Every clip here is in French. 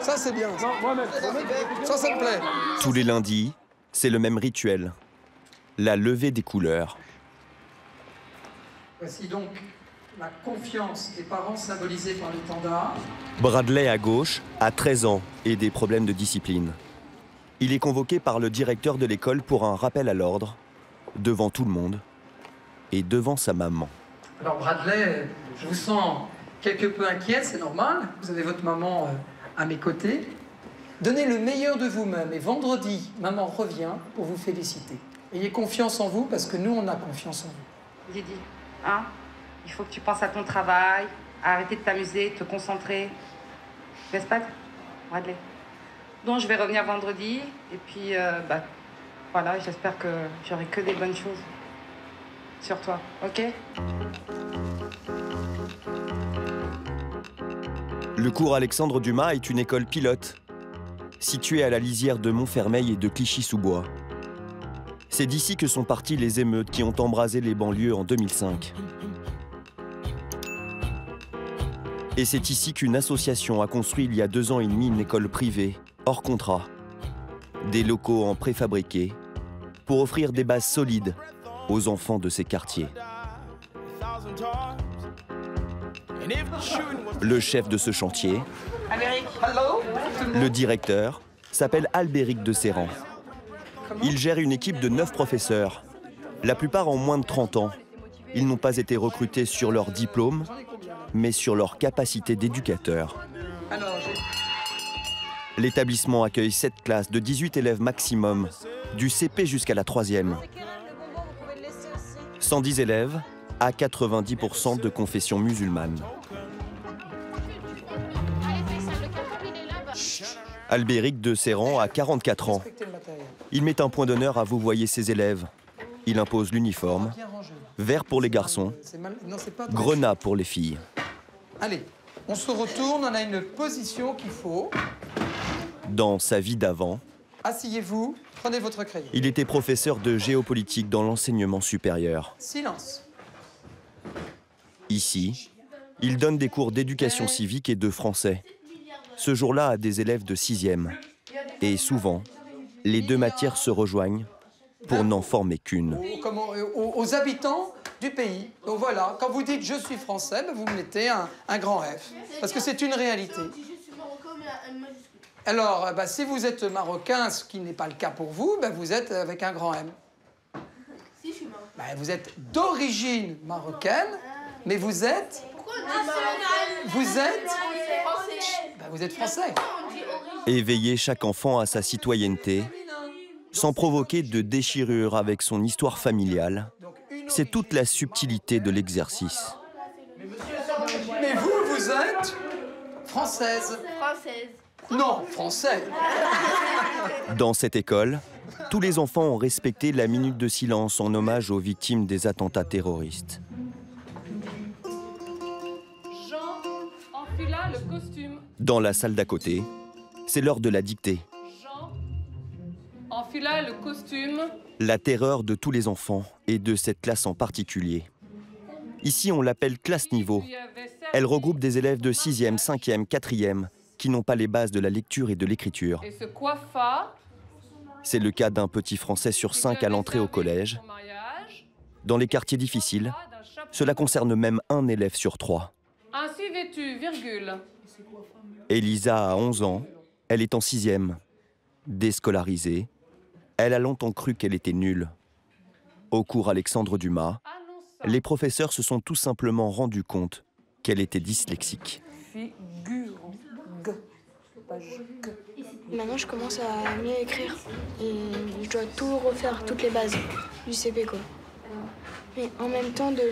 Ça, c'est bien. Ça me plaît. Tous les lundis, c'est le même rituel. La levée des couleurs. Voici donc la confiance des parents symbolisée par l'étendard. Bradley, à gauche, a 13 ans et des problèmes de discipline. Il est convoqué par le directeur de l'école pour un rappel à l'ordre, devant tout le monde et devant sa maman. Alors Bradley, je vous sens quelque peu inquiet, c'est normal. Vous avez votre maman à mes côtés. Donnez le meilleur de vous-même et vendredi, maman revient pour vous féliciter. Ayez confiance en vous parce que nous, on a confiance en vous. Didi, hein? Il faut que tu penses à ton travail, à arrêter de t'amuser, te concentrer. N'est-ce pas, Bradley? Donc je vais revenir vendredi et puis voilà, j'espère que j'aurai que des bonnes choses sur toi, ok? Le cours Alexandre Dumas est une école pilote, située à la lisière de Montfermeil et de Clichy-sous-Bois. C'est d'ici que sont parties les émeutes qui ont embrasé les banlieues en 2005. Et c'est ici qu'une association a construit il y a 2 ans et demi une école privée, hors contrat. Des locaux en préfabriqué, pour offrir des bases solides aux enfants de ces quartiers. Le chef de ce chantier, le directeur, s'appelle Albéric de Serran. Il gère une équipe de 9 professeurs, la plupart ont moins de 30 ans. Ils n'ont pas été recrutés sur leur diplôme, mais sur leur capacité d'éducateur. L'établissement accueille 7 classes de 18 élèves maximum, du CP jusqu'à la 3e. 110 élèves, à 90% de confession musulmane. Albéric de Serran a 44 ans. Il met un point d'honneur à vous voyez ses élèves. Il impose l'uniforme, vert pour les garçons, grenat pour les filles. Allez, on se retourne, on a une position qu'il faut. Dans sa vie d'avant, asseyez-vous, prenez votre crayon. Il était professeur de géopolitique dans l'enseignement supérieur. Silence. Ici, il donne des cours d'éducation civique et de français. Ce jour-là à des élèves de 6e. Et souvent, les 2 matières se rejoignent pour n'en former qu'une. Aux habitants du pays. Donc voilà, quand vous dites je suis français, vous mettez un grand F. Parce que c'est une réalité. Alors, si vous êtes marocain, ce qui n'est pas le cas pour vous, vous êtes avec un grand M. Si, je suis marocain. Vous êtes d'origine marocaine, mais vous êtes... Vous êtes... Vous êtes français. Éveiller chaque enfant à sa citoyenneté, sans provoquer de déchirure avec son histoire familiale, c'est toute la subtilité de l'exercice. Mais vous êtes française. Française. Non, français. Dans cette école, tous les enfants ont respecté la minute de silence en hommage aux victimes des attentats terroristes. Jean enfila le costume. Dans la salle d'à côté, c'est l'heure de la dictée. Jean enfila le costume. La terreur de tous les enfants et de cette classe en particulier. Ici, on l'appelle classe niveau. Elle regroupe des élèves de 6e, 5e, 4e qui n'ont pas les bases de la lecture et de l'écriture. Et se coiffa. C'est le cas d'un petit Français sur 5 à l'entrée au collège. Dans les quartiers difficiles, cela concerne même un élève sur 3. Ainsi vêtu, virgule. Elisa a 11 ans, elle est en 6e. Déscolarisée, elle a longtemps cru qu'elle était nulle. Au cours Alexandre Dumas, les professeurs se sont tout simplement rendus compte qu'elle était dyslexique. Maintenant, je commence à mieux écrire et je dois tout refaire, toutes les bases du CP, quoi. Mais en même temps de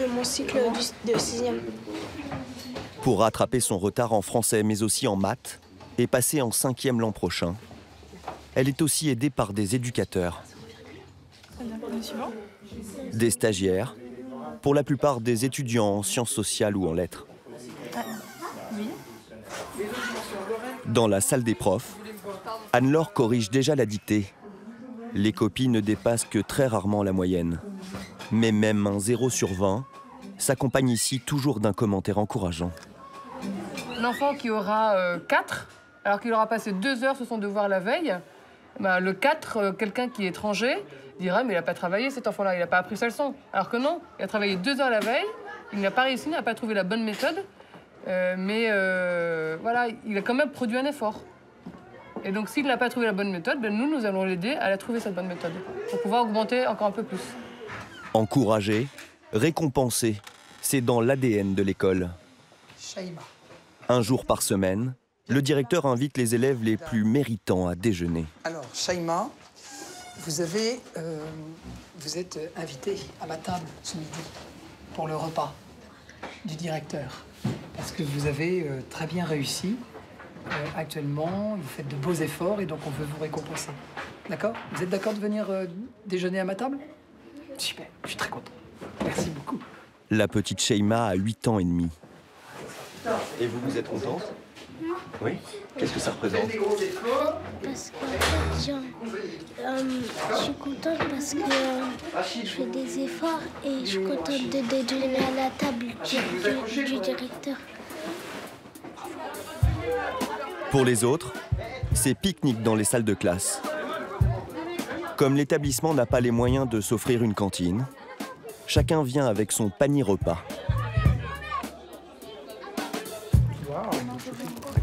mon cycle de 6e. Pour rattraper son retard en français, mais aussi en maths, et passer en 5e l'an prochain, elle est aussi aidée par des éducateurs, des stagiaires, pour la plupart des étudiants en sciences sociales ou en lettres. Dans la salle des profs, Anne-Laure corrige déjà la dictée. Les copies ne dépassent que très rarement la moyenne. Mais même un 0 sur 20 s'accompagne ici toujours d'un commentaire encourageant. enfant qui aura 4, alors qu'il aura passé 2 heures sur son devoir la veille, ben, le 4, quelqu'un qui est étranger, dira mais il n'a pas travaillé cet enfant-là, il n'a pas appris sa leçon. Alors que non, il a travaillé 2 heures la veille, il n'a pas réussi, il n'a pas trouvé la bonne méthode, mais voilà, il a quand même produit un effort. Et donc s'il n'a pas trouvé la bonne méthode, ben, nous allons l'aider à la trouver cette bonne méthode, pour pouvoir augmenter encore un peu plus. Encourager, récompenser, c'est dans l'ADN de l'école. Shaima. Un jour par semaine, le directeur invite les élèves les plus méritants à déjeuner. Alors, Shaima, vous êtes invité à ma table ce midi pour le repas du directeur. Parce que vous avez très bien réussi. Actuellement, vous faites de beaux efforts et donc on veut vous récompenser. D'accord? Vous êtes d'accord de venir déjeuner à ma table? Super, je suis très content. Merci beaucoup. La petite Shaima a 8 ans et demi. Et vous êtes contente? Oui. Qu'est-ce que ça représente? Parce que je suis contente parce que je fais des efforts et je suis contente de déjeuner à la table du directeur. Pour les autres, c'est pique-nique dans les salles de classe. Comme l'établissement n'a pas les moyens de s'offrir une cantine, chacun vient avec son panier repas.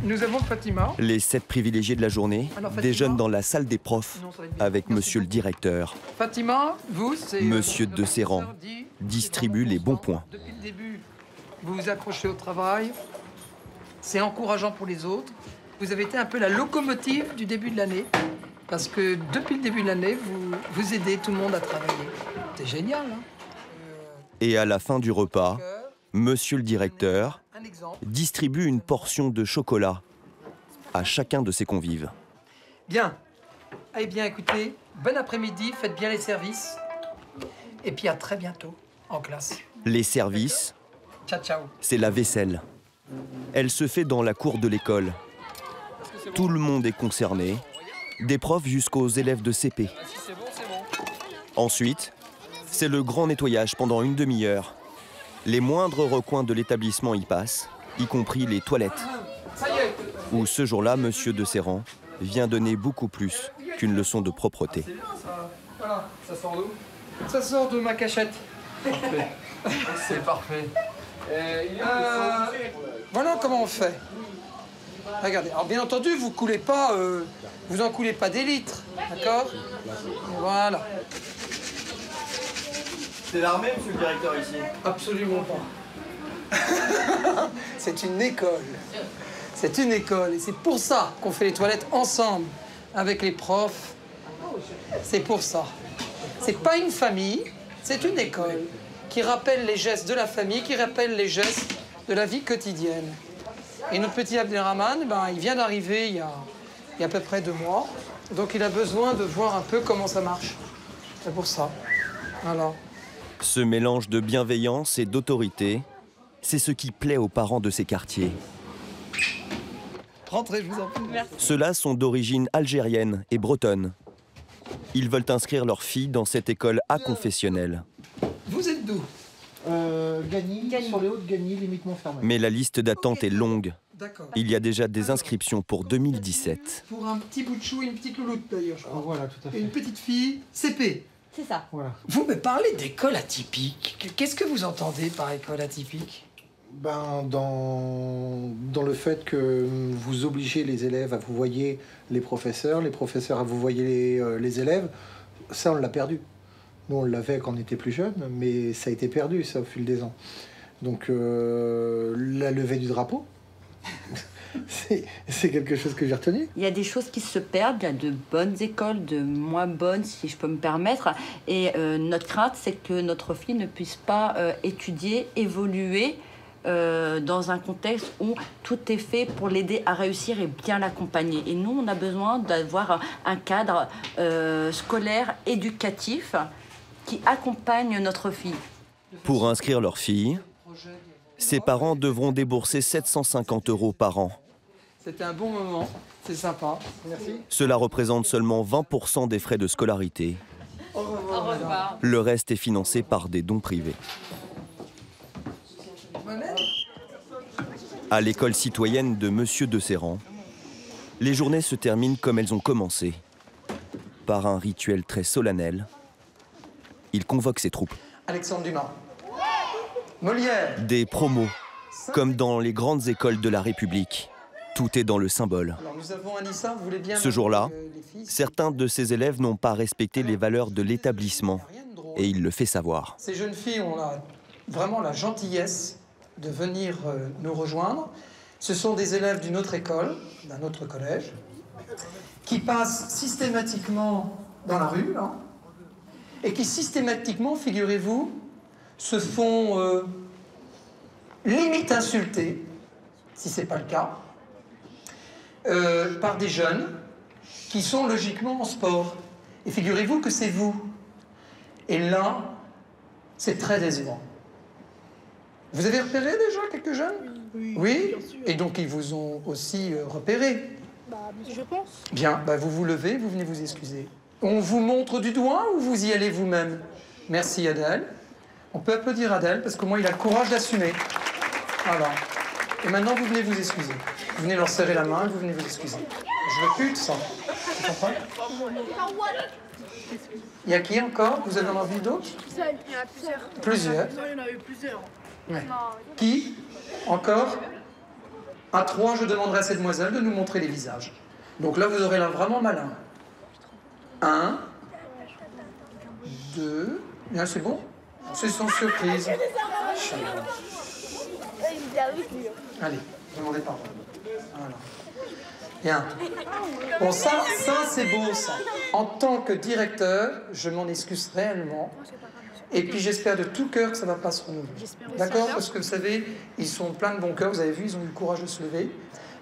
Nous avons Fatima. Les 7 privilégiés de la journée déjeunent dans la salle des profs avec monsieur le directeur. Fatima, vous, c'est... Monsieur de Serran distribue les bons points. Depuis le début, vous vous accrochez au travail. C'est encourageant pour les autres. Vous avez été un peu la locomotive du début de l'année. Parce que depuis le début de l'année, vous aidez tout le monde à travailler. C'est génial, hein? Et à la fin du repas, monsieur le directeur distribue une portion de chocolat à chacun de ses convives. Bien. Eh bien, écoutez, bon après-midi, faites bien les services. Et puis à très bientôt en classe. Les services, Ciao, ciao. c'est la vaisselle. Elle se fait dans la cour de l'école. Tout le monde est concerné, des profs jusqu'aux élèves de CP. Ensuite, c'est le grand nettoyage pendant une demi-heure. Les moindres recoins de l'établissement y passent, y compris les toilettes. Où ce jour-là, monsieur de Serran vient donner beaucoup plus qu'une leçon de propreté. Voilà, ça sort d'où? Ça sort de ma cachette. Parfait. C'est parfait. Voilà comment on fait. Regardez, alors bien entendu, vous coulez pas, vous en coulez pas des litres, d'accord? Voilà. C'est l'armée, monsieur le directeur, ici? Absolument pas. C'est une école. C'est une école et c'est pour ça qu'on fait les toilettes ensemble avec les profs. C'est pour ça. C'est pas une famille, c'est une école qui rappelle les gestes de la famille, qui rappelle les gestes de la vie quotidienne. Et notre petit Abdelrahman, ben, il vient d'arriver il y a à peu près 2 mois. Donc il a besoin de voir un peu comment ça marche. C'est pour ça. Voilà. Ce mélange de bienveillance et d'autorité, c'est ce qui plaît aux parents de ces quartiers. Rentrez, je vous en prie. Ceux-là sont d'origine algérienne et bretonne. Ils veulent inscrire leur fille dans cette école aconfessionnelle. Vous êtes d'où? Gagny, sur les hauts de Gagny, limite Montfermeil. Mais la liste d'attente est longue. D'accord. Il y a déjà des inscriptions pour 2017. Pour un petit bout de chou et une petite louloute d'ailleurs, je crois. Voilà, tout à Et fait. une petite fille, CP. C'est ça. Voilà. Vous me parlez d'école atypique. Qu'est-ce que vous entendez par école atypique? Ben, dans le fait que vous obligez les élèves à vous voyer les professeurs à vous voyer les élèves, ça on l'a perdu. Nous on l'avait quand on était plus jeune, mais ça a été perdu ça au fil des ans. Donc la levée du drapeau, c'est quelque chose que j'ai retenu. Il y a des choses qui se perdent, il y a de bonnes écoles, de moins bonnes, si je peux me permettre. Et notre crainte, c'est que notre fille ne puisse pas étudier, évoluer dans un contexte où tout est fait pour l'aider à réussir et bien l'accompagner. Et nous, on a besoin d'avoir un cadre scolaire, éducatif, qui accompagne notre fille. Pour inscrire leur fille, ses parents devront débourser 750 € par an. C'était un bon moment, c'est sympa. Merci. Cela représente seulement 20% des frais de scolarité. Au revoir. Au revoir. Le reste est financé par des dons privés. Mohamed ? À l'école citoyenne de Monsieur de Serran, les journées se terminent comme elles ont commencé, par un rituel très solennel. Il convoque ses troupes. Alexandre Dumas. Molière. Des promos, comme dans les grandes écoles de la République. Tout est dans le symbole. Alors, nous avons Anissa, vous voulez bien... Ce jour-là, les filles, certains de ses élèves n'ont pas respecté les valeurs de l'établissement et il le fait savoir. Ces jeunes filles ont vraiment la gentillesse de venir nous rejoindre. Ce sont des élèves d'une autre école, d'un autre collège, qui passent systématiquement dans la rue, là, et qui systématiquement, figurez-vous, se font limite insulter, si ce n'est pas le cas, par des jeunes qui sont logiquement en sport. Et figurez-vous que c'est vous. Et là, c'est très décevant. Vous avez repéré déjà quelques jeunes? Oui. Oui. Et donc ils vous ont aussi repéré? Je pense. Bien, vous vous levez, vous venez vous excuser. On vous montre du doigt ou vous y allez vous-même? Merci Adèle. On peut applaudir Adèle parce qu'au moins il a le courage d'assumer. Voilà. Et maintenant vous venez vous excuser. Vous venez leur serrer la main et vous venez vous excuser. Je veux plus de ça. Tu comprends? Il y a qui encore? Vous avez envie d'autres? Il y en a plusieurs. Plusieurs. Non, il y en a eu plusieurs. Ouais. Qui? Encore? À 3, je demanderai à cette demoiselle de nous montrer les visages. Donc là, vous aurez l'air vraiment malin. 1, 2... Bien, c'est bon? C'est sans surprise. Allez, demandez pardon. Voilà. Bien. Bon, ça c'est beau, ça. En tant que directeur, je m'en excuse réellement. Et puis j'espère de tout cœur que ça ne va pas se renouveler. D'accord? Parce que vous savez, ils sont pleins de bon cœur, vous avez vu, ils ont eu le courage de se lever.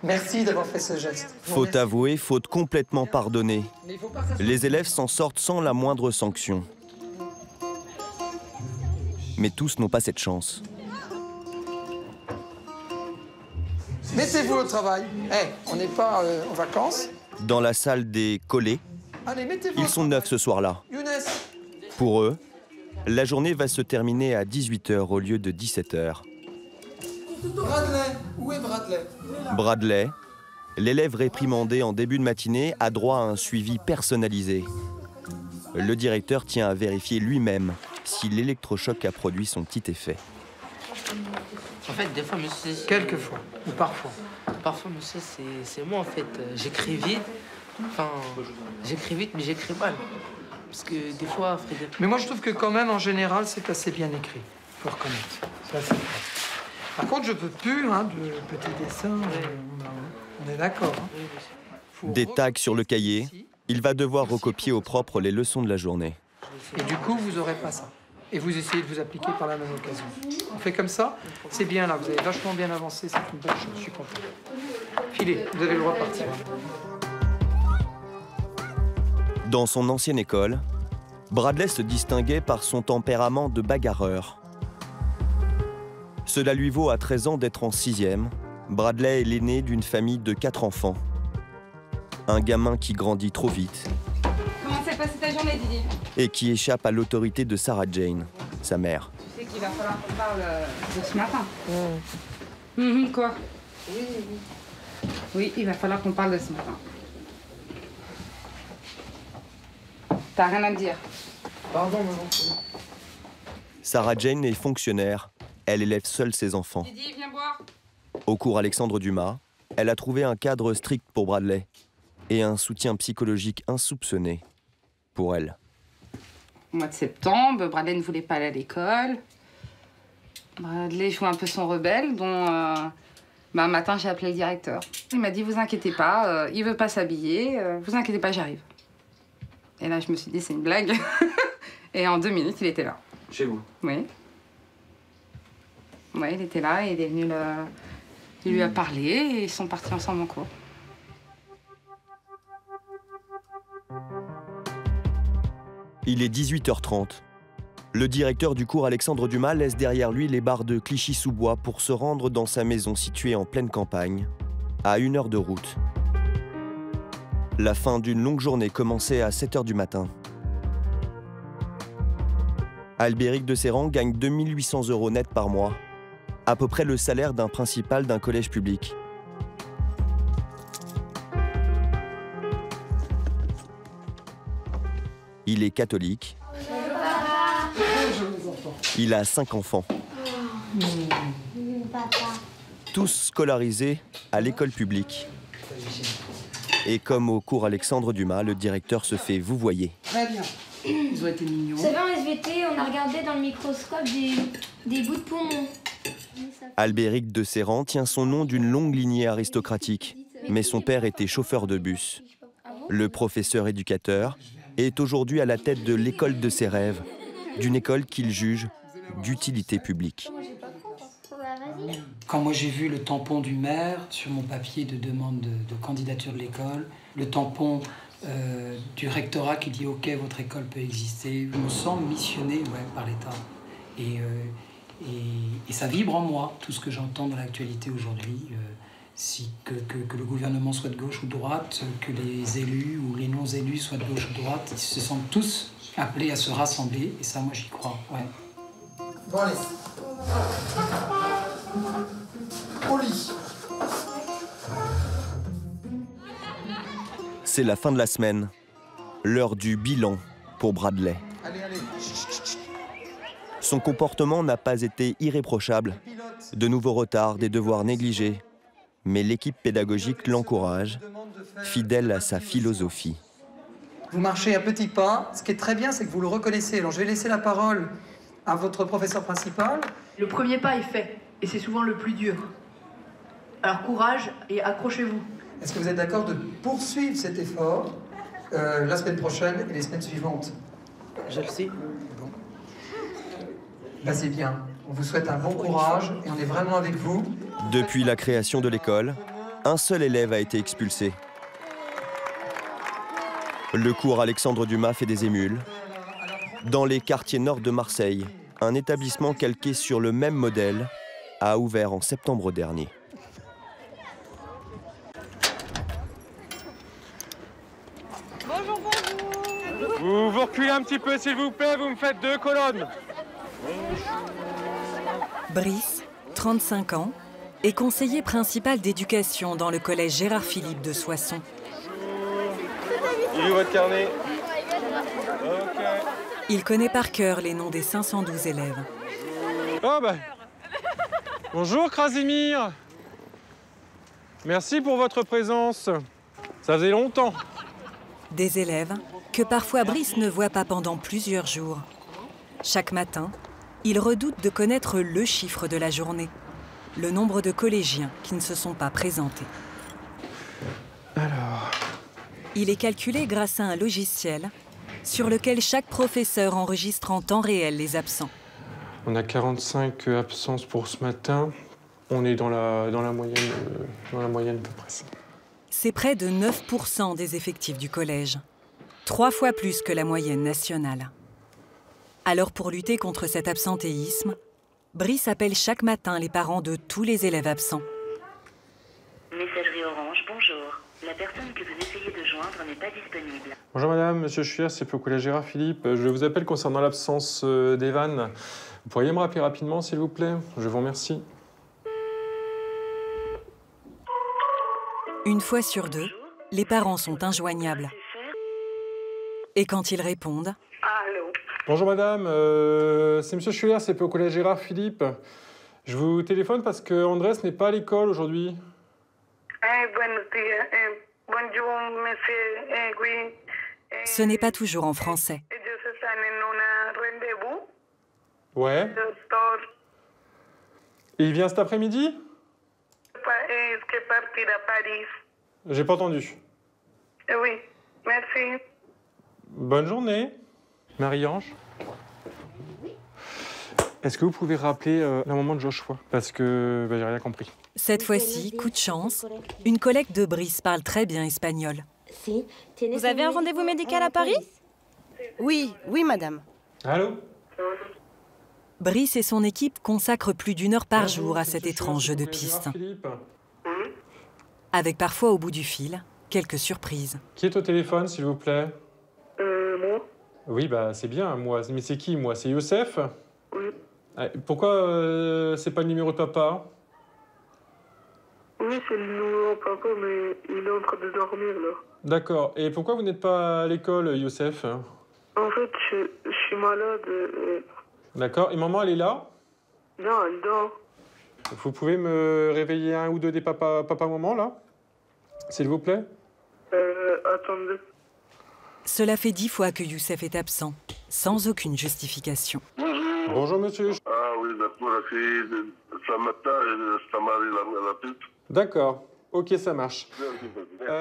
Merci d'avoir fait ce geste. Faute avouée, faute complètement pardonnée. Les élèves s'en sortent sans la moindre sanction. Mais tous n'ont pas cette chance. Mettez-vous au travail. On n'est pas en vacances. Dans la salle des collets, Allez, mettez-vous. ils sont 9 ce soir-là. Younes. Pour eux, la journée va se terminer à 18 h au lieu de 17 h. Bradley. Où est Bradley? Bradley, l'élève réprimandé en début de matinée, a droit à un suivi personnalisé. Le directeur tient à vérifier lui-même si l'électrochoc a produit son petit effet. En fait, des fois, monsieur... Quelquefois, ou parfois. Parfois, monsieur, c'est moi, en fait. J'écris vite. Enfin, j'écris vite, mais j'écris mal. Parce que des fois, Frédéric... Mais moi, je trouve que quand même, en général, c'est assez bien écrit. Il faut reconnaître. Ça, c'est vrai. Par contre, je peux plus, de petits dessins. On est d'accord. Des tags sur le cahier, il va devoir recopier au propre les leçons de la journée. Et du coup, vous n'aurez pas ça. Et vous essayez de vous appliquer par la même occasion. On fait comme ça, c'est bien là, vous avez vachement bien avancé, c'est une bonne chose, je suis content. Filez, vous avez le droit de partir. Dans son ancienne école, Bradley se distinguait par son tempérament de bagarreur. Cela lui vaut à 13 ans d'être en 6e. Bradley est l'aîné d'une famille de 4 enfants. Un gamin qui grandit trop vite. Comment s'est passée ta journée, Didi? Et qui échappe à l'autorité de Sarah Jane, sa mère. Tu sais qu'il va falloir qu'on parle de ce matin. Quoi? Oui, il va falloir qu'on parle de ce matin. T'as rien à me dire? Pardon, maman. Sarah Jane est fonctionnaire. Elle élève seule ses enfants. Didi, viens boire. Au cours Alexandre Dumas, elle a trouvé un cadre strict pour Bradley et un soutien psychologique insoupçonné pour elle. Au mois de septembre, Bradley ne voulait pas aller à l'école. Bradley jouait un peu son rebelle, dont un matin j'ai appelé le directeur. Il m'a dit, vous inquiétez pas, il veut pas s'habiller, vous inquiétez pas, j'arrive. Et là je me suis dit, c'est une blague. Et en 2 minutes, il était là. Chez vous? Oui. Oui, il était là, et il est venu il lui a parlé et ils sont partis ensemble en cours. Il est 18 h 30. Le directeur du cours Alexandre Dumas laisse derrière lui les bars de Clichy-sous-Bois pour se rendre dans sa maison située en pleine campagne, à 1 heure de route. La fin d'une longue journée commençait à 7 h du matin. Albéric de Serran gagne 2 800 € net par mois. à peu près le salaire d'un principal d'un collège public. Il est catholique. Il a 5 enfants. Tous scolarisés à l'école publique. Et comme au cours Alexandre Dumas, le directeur se fait vouvoyer. Très bien. Ils ont été mignons. Vous savez, en SVT, on a regardé dans le microscope des bouts de poumon. Albéric de Serran tient son nom d'une longue lignée aristocratique, mais son père était chauffeur de bus. Le professeur éducateur est aujourd'hui à la tête de l'école de ses rêves, d'une école qu'il juge d'utilité publique. Quand moi j'ai vu le tampon du maire sur mon papier de demande de candidature de l'école, le tampon du rectorat qui dit « Ok, votre école peut exister », je me sens missionné par l'État. Et ça vibre en moi, tout ce que j'entends dans l'actualité aujourd'hui, que le gouvernement soit de gauche ou de droite, que les élus ou les non-élus soient de gauche ou de droite, ils se sentent tous appelés à se rassembler, et ça, moi, j'y crois. Ouais. Bon, allez. Au lit. C'est la fin de la semaine, l'heure du bilan pour Bradley. Allez, allez. Son comportement n'a pas été irréprochable. De nouveaux retards, des devoirs négligés. Mais l'équipe pédagogique l'encourage, fidèle à sa philosophie. Vous marchez à petits pas. Ce qui est très bien, c'est que vous le reconnaissez. Alors, je vais laisser la parole à votre professeur principal. Le premier pas est fait, et c'est souvent le plus dur. Alors, courage et accrochez-vous. Est-ce que vous êtes d'accord de poursuivre cet effort la semaine prochaine et les semaines suivantes? Je le sais. Bon. Bah, c'est bien. On vous souhaite un bon courage et on est vraiment avec vous. Depuis la création de l'école, un seul élève a été expulsé. Le cours Alexandre Dumas fait des émules. Dans les quartiers nord de Marseille, un établissement calqué sur le même modèle a ouvert en septembre dernier. Bonjour, bonjour. Vous reculez un petit peu s'il vous plaît, vous me faites 2 colonnes. Brice, 35 ans, est conseiller principal d'éducation dans le collège Gérard Philippe de Soissons. Il est où votre carnet? Ok. Il connaît par cœur les noms des 512 élèves. Oh bah. Bonjour Krasimir. Merci pour votre présence. Ça faisait longtemps. Des élèves que parfois Brice ne voit pas pendant plusieurs jours. Chaque matin, il redoute de connaître le chiffre de la journée, le nombre de collégiens qui ne se sont pas présentés. Alors... Il est calculé grâce à un logiciel sur lequel chaque professeur enregistre en temps réel les absents. On a 45 absences pour ce matin. On est dans la moyenne à peu près ça. C'est près de 9% des effectifs du collège, 3 fois plus que la moyenne nationale. Alors pour lutter contre cet absentéisme, Brice appelle chaque matin les parents de tous les élèves absents. Messagerie Orange, bonjour. La personne que vous essayez de joindre n'est pas disponible. Bonjour madame, monsieur Chuyer, c'est au collège Gérard Philippe. Je vous appelle concernant l'absence d'Evan. Vous pourriez me rappeler rapidement s'il vous plaît? Je vous remercie. Une fois sur 2, les parents sont injoignables. Et quand ils répondent... Allô? Bonjour madame, c'est monsieur Schuller, c'est au collège Gérard Philippe. Je vous téléphone parce que Andrés n'est pas à l'école aujourd'hui. Bonjour monsieur, oui. Ce n'est pas toujours en français. Ouais. Et il vient cet après-midi? J'ai pas entendu. Oui, merci. Bonne journée. Marie-Ange. Est-ce que vous pouvez rappeler la maman de Joshua? Parce que j'ai rien compris. Cette fois-ci, coup de chance, une collègue de Brice parle très bien espagnol. Vous avez un rendez-vous médical à Paris? Oui, oui, madame. Allô? Brice et son équipe consacrent plus d'1 heure par jour à cet étrange jeu de piste. Avec parfois au bout du fil, quelques surprises. Qui est au téléphone, s'il vous plaît? Moi. Oui, bah c'est bien, moi. Mais c'est qui, moi? C'est Youssef? Oui. Pourquoi c'est pas le numéro de papa? Oui, c'est le numéro de papa, mais il est en train de dormir, là. D'accord. Et pourquoi vous n'êtes pas à l'école, Youssef? En fait, je suis malade. D'accord. Et maman, elle est là? Non, elle dort. Vous pouvez me réveiller un ou deux des papa-maman, là? S'il vous plaît? Attendez. Cela fait 10 fois que Youssef est absent, sans aucune justification. Bonjour, monsieur. Ah oui, d'accord, ça matin, ça m'arrive à la tête. D'accord. Ok, ça marche.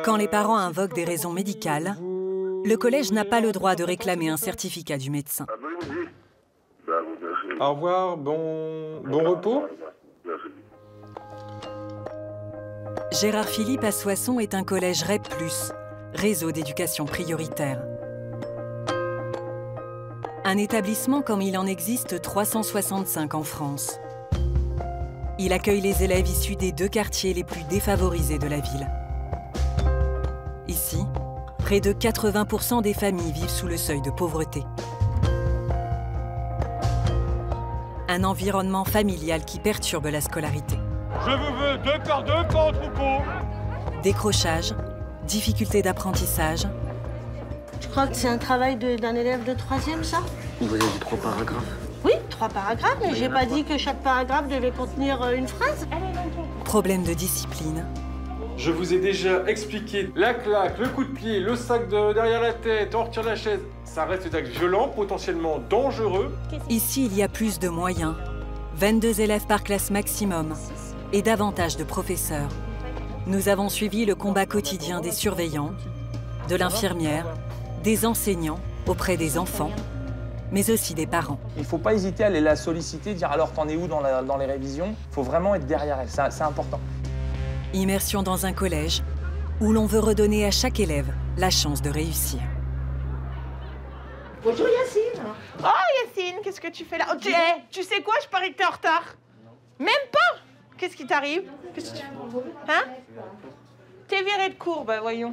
Quand les parents invoquent des raisons médicales, le collège n'a pas le droit de réclamer un certificat du médecin. Au revoir, bon repos. Gérard Philippe à Soissons est un collège REP+, réseau d'éducation prioritaire. Un établissement comme il en existe 365 en France. Il accueille les élèves issus des 2 quartiers les plus défavorisés de la ville. Ici, près de 80% des familles vivent sous le seuil de pauvreté. Un environnement familial qui perturbe la scolarité. Je vous veux 2 par 2, pas en troupeau. Décrochage, difficultés d'apprentissage. Tu crois que c'est un travail d'un élève de 3e, ça? Vous avez dit 3 paragraphes. Oui, 3 paragraphes, mais j'ai pas dit que chaque paragraphe devait contenir une phrase. Problème de discipline. Je vous ai déjà expliqué la claque, le coup de pied, le sac derrière la tête, on retire la chaise. Ça reste des actes violents, potentiellement dangereux. Ici, il y a plus de moyens. 22 élèves par classe maximum et davantage de professeurs. Nous avons suivi le combat quotidien des surveillants, de l'infirmière, des enseignants auprès des enfants, mais aussi des parents. Il ne faut pas hésiter à aller la solliciter, dire alors t'en es où dans les révisions. Il faut vraiment être derrière elle, c'est important. Immersion dans un collège où l'on veut redonner à chaque élève la chance de réussir. Bonjour Yacine. Oh Yacine, qu'est-ce que tu fais là? Tu sais quoi, je parie que t'es en retard. Même pas. Qu'est-ce qui t'arrive? Qu'est-ce que tu... Hein? T'es viré de cours, bah voyons.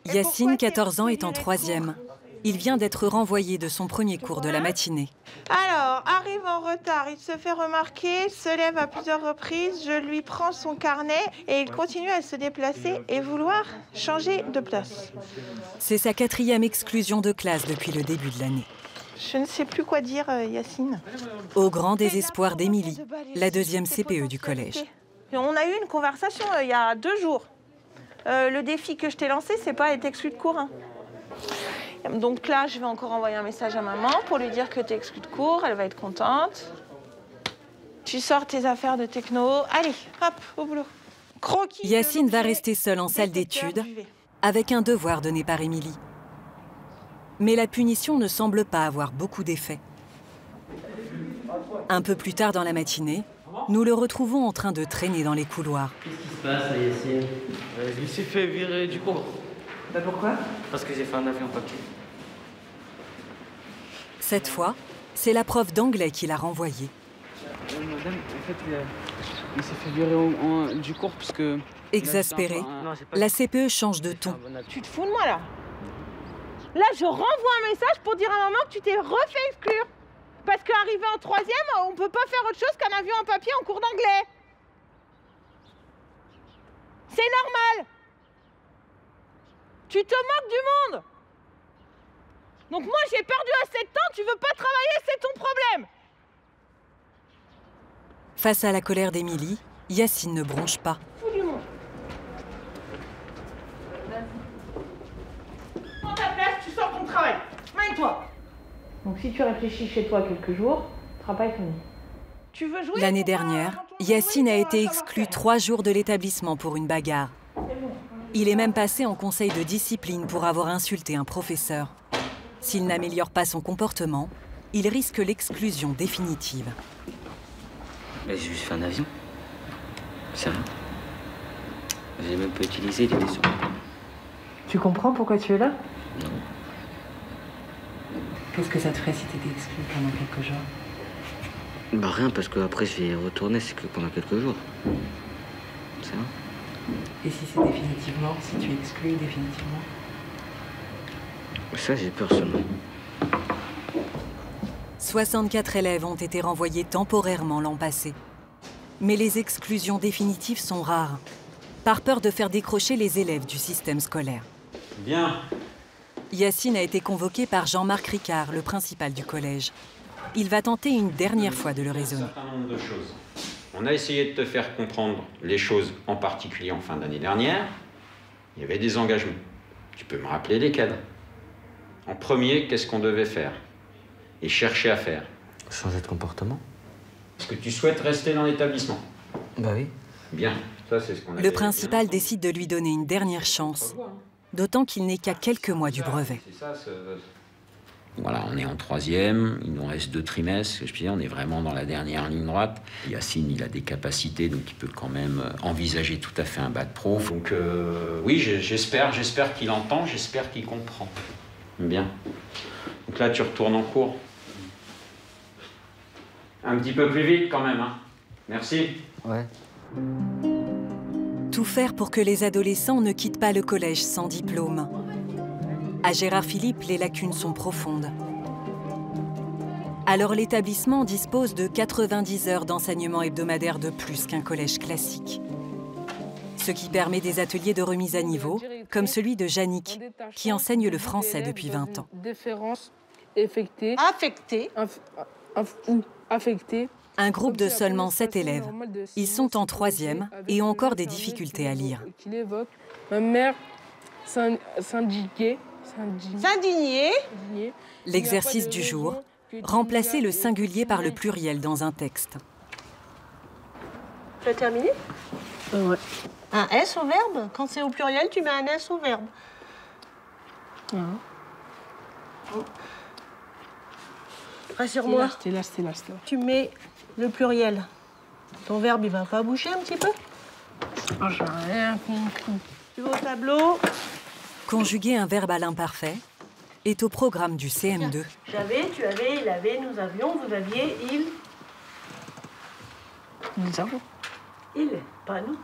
Yacine, 14 ans, est en 3e. Il vient d'être renvoyé de son premier cours de la matinée. Alors, arrive en retard, il se fait remarquer, se lève à plusieurs reprises, je lui prends son carnet et il continue à se déplacer et vouloir changer de place. C'est sa 4e exclusion de classe depuis le début de l'année. Je ne sais plus quoi dire, Yacine. Au grand désespoir d'Émilie, la 2e CPE du collège. On a eu une conversation il y a 2 jours. Le défi que je t'ai lancé, c'est pas être exclu de cours. Hein. Donc là, je vais encore envoyer un message à maman pour lui dire que t'es exclu de cours, elle va être contente. Tu sors tes affaires de techno, allez, hop, au boulot. Croquis. Yacine va rester seule en salle d'études avec un devoir donné par Émilie. Mais la punition ne semble pas avoir beaucoup d'effet. Un peu plus tard dans la matinée, nous le retrouvons en train de traîner dans les couloirs. Qu'est-ce qui se passe, Yacine? Je me suis fait virer du cours. Bah pourquoi? Parce que j'ai fait un avis en papier. Cette fois, c'est la prof d'anglais qui l'a renvoyé. Madame, en fait, il s'est fait virer du cours parce que... Exaspérée, la CPE change de ton. Tu te fous de moi, là? Là, je renvoie un message pour dire à maman que tu t'es refait exclure. Parce qu'arrivé en 3e, on peut pas faire autre chose qu'un avis en papier en cours d'anglais. C'est normal. Tu te moques du monde. Donc moi, j'ai perdu assez de temps, tu veux pas travailler, c'est ton problème. Face à la colère d'Émilie, Yacine ne bronche pas. Fous du monde. Prends ta place, tu sors ton travail. Maille-toi. Donc si tu réfléchis chez toi quelques jours, travail fini. Tu veux jouer? L'année dernière, Yacine a été exclu 3 jours de l'établissement pour une bagarre. Il est même passé en conseil de discipline pour avoir insulté un professeur. S'il n'améliore pas son comportement, il risque l'exclusion définitive. Mais j'ai juste fait un avion. C'est rien. J'ai même pas utilisé, il était sur le point. Tu comprends pourquoi tu es là? Non. Qu'est-ce que ça te ferait si t'étais exclu pendant quelques jours? Bah rien, parce que après je vais y retourner, c'est que pendant quelques jours. C'est vrai. Et si c'est définitivement, si tu es exclu définitivement? Ça, j'ai peur seulement. 64 élèves ont été renvoyés temporairement l'an passé. Mais les exclusions définitives sont rares, par peur de faire décrocher les élèves du système scolaire. Bien. Yacine a été convoqué par Jean-Marc Ricard, le principal du collège. Il va tenter une dernière fois de le raisonner. Un certain nombre de choses. On a essayé de te faire comprendre les choses, en particulier en fin d'année dernière. Il y avait des engagements. Tu peux me rappeler lesquels? En premier, qu'est-ce qu'on devait faire? Et chercher à faire? Changer de comportement. Est-ce que tu souhaites rester dans l'établissement? Bah oui. Bien, ça c'est ce qu'on a. Le principal décide de lui donner une dernière chance, d'autant qu'il n'est qu'à quelques mois du brevet. Voilà, on est en 3e, il nous reste 2 trimestres, je dis, on est vraiment dans la dernière ligne droite. Yacine, il a des capacités, donc il peut quand même envisager tout à fait un bac pro. Donc oui, j'espère qu'il entend, j'espère qu'il comprend. Bien. Donc là, tu retournes en cours. Un petit peu plus vite quand même, hein. Merci. Ouais. Tout faire pour que les adolescents ne quittent pas le collège sans diplôme. À Gérard Philippe, les lacunes sont profondes. Alors l'établissement dispose de 90 heures d'enseignement hebdomadaire de plus qu'un collège classique. Ce qui permet des ateliers de remise à niveau, comme celui de Yannick, qui enseigne le français depuis 20 ans. Différence effectée. Affectée. Ou affectée. Un groupe de seulement 7 élèves. Ils sont en 3e et ont encore des difficultés à lire. Ma mère s'indignait. L'exercice du jour, remplacer le singulier par le pluriel dans un texte. Tu as terminé? Ouais. Un S au verbe? Quand c'est au pluriel, tu mets un S au verbe. Rassure-moi. C'était là. Tu mets le pluriel. Ton verbe, il va pas bouger un petit peu? Oh, j'ai rien compris. Tu vas au tableau. Conjuguer un verbe à l'imparfait est au programme du CM2. J'avais, tu avais, il avait, nous avions, vous aviez, il. Nous avons. Il, pas nous.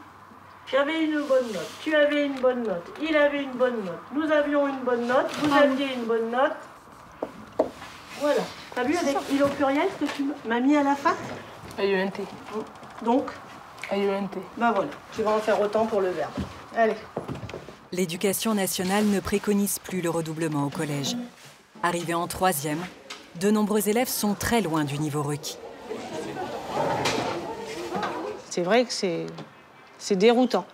J'avais une bonne note, tu avais une bonne note, il avait une bonne note, nous avions une bonne note, vous aviez une bonne note. Voilà. T'as vu avec il au pluriel ce que tu m'as mis à la fin? AUNT. Donc AUNT. Bah voilà, tu vas en faire autant pour le verbe. Allez. L'éducation nationale ne préconise plus le redoublement au collège. Arrivés en 3e, de nombreux élèves sont très loin du niveau requis. C'est vrai que c'est déroutant.